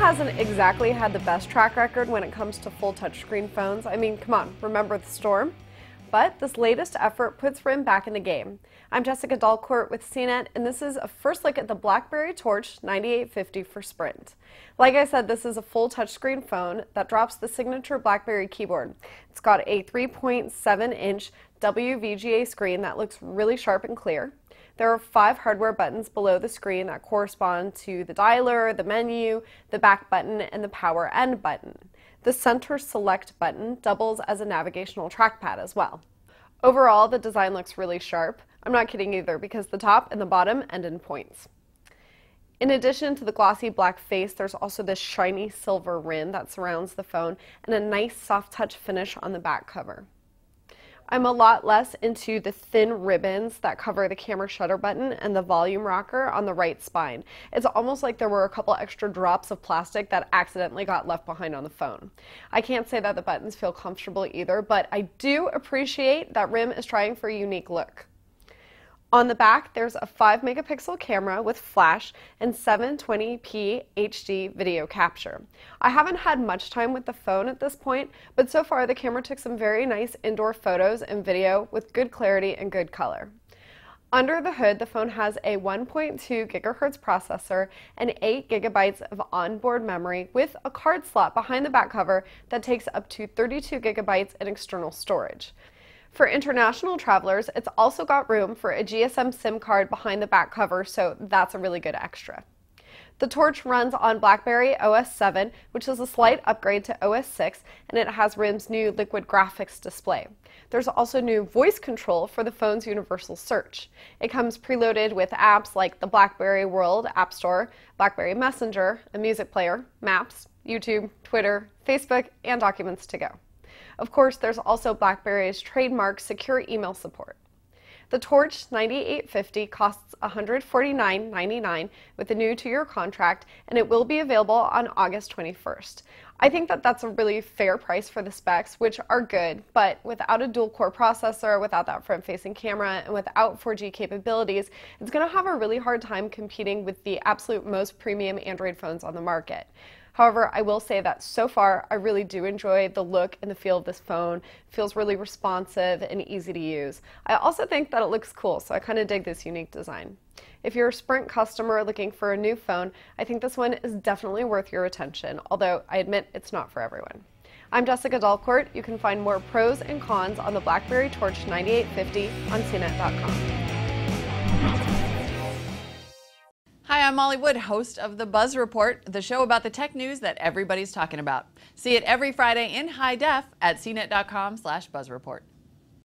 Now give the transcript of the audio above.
hasn't exactly had the best track record when it comes to full touchscreen phones. I mean, come on, remember the storm? But this latest effort puts RIM back in the game. I'm Jessica Dalcourt with CNET, and this is a first look at the BlackBerry Torch 9850 for Sprint. Like I said, this is a full touchscreen phone that drops the signature BlackBerry keyboard. It's got a 3.7-inch WVGA screen that looks really sharp and clear. There are 5 hardware buttons below the screen that correspond to the dialer, the menu, the back button, and the power end button. The center select button doubles as a navigational trackpad as well. Overall, the design looks really sharp. I'm not kidding either, because the top and the bottom end in points. In addition to the glossy black face, there's also this shiny silver rim that surrounds the phone and a nice soft touch finish on the back cover. I'm a lot less into the thin ribbons that cover the camera shutter button and the volume rocker on the right spine. It's almost like there were a couple extra drops of plastic that accidentally got left behind on the phone. I can't say that the buttons feel comfortable either, but I do appreciate that RIM is trying for a unique look. On the back, there's a 5-megapixel camera with flash and 720p HD video capture. I haven't had much time with the phone at this point, but so far the camera took some very nice indoor photos and video with good clarity and good color. Under the hood, the phone has a 1.2 gigahertz processor and 8 gigabytes of onboard memory with a card slot behind the back cover that takes up to 32 gigabytes in external storage. For international travelers, it's also got room for a GSM SIM card behind the back cover, so that's a really good extra. The Torch runs on BlackBerry OS 7, which is a slight upgrade to OS 6, and it has RIM's new liquid graphics display. There's also new voice control for the phone's universal search. It comes preloaded with apps like the BlackBerry World App Store, BlackBerry Messenger, a music player, Maps, YouTube, Twitter, Facebook, and Documents to go. Of course, there's also BlackBerry's trademark secure email support. The Torch 9850 costs $149.99 with a new 2-year contract, and it will be available on August 21st. I think that that's a really fair price for the specs, which are good, but without a dual-core processor, without that front-facing camera, and without 4G capabilities, it's going to have a really hard time competing with the absolute most premium Android phones on the market. However, I will say that so far, I really do enjoy the look and the feel of this phone. It feels really responsive and easy to use. I also think that it looks cool, so I kind of dig this unique design. If you're a Sprint customer looking for a new phone, I think this one is definitely worth your attention, although I admit it's not for everyone. I'm Jessica Dalcourt. You can find more pros and cons on the BlackBerry Torch 9850 on CNET.com. Hi, I'm Molly Wood, host of The Buzz Report, the show about the tech news that everybody's talking about. See it every Friday in high def at cnet.com/buzzreport.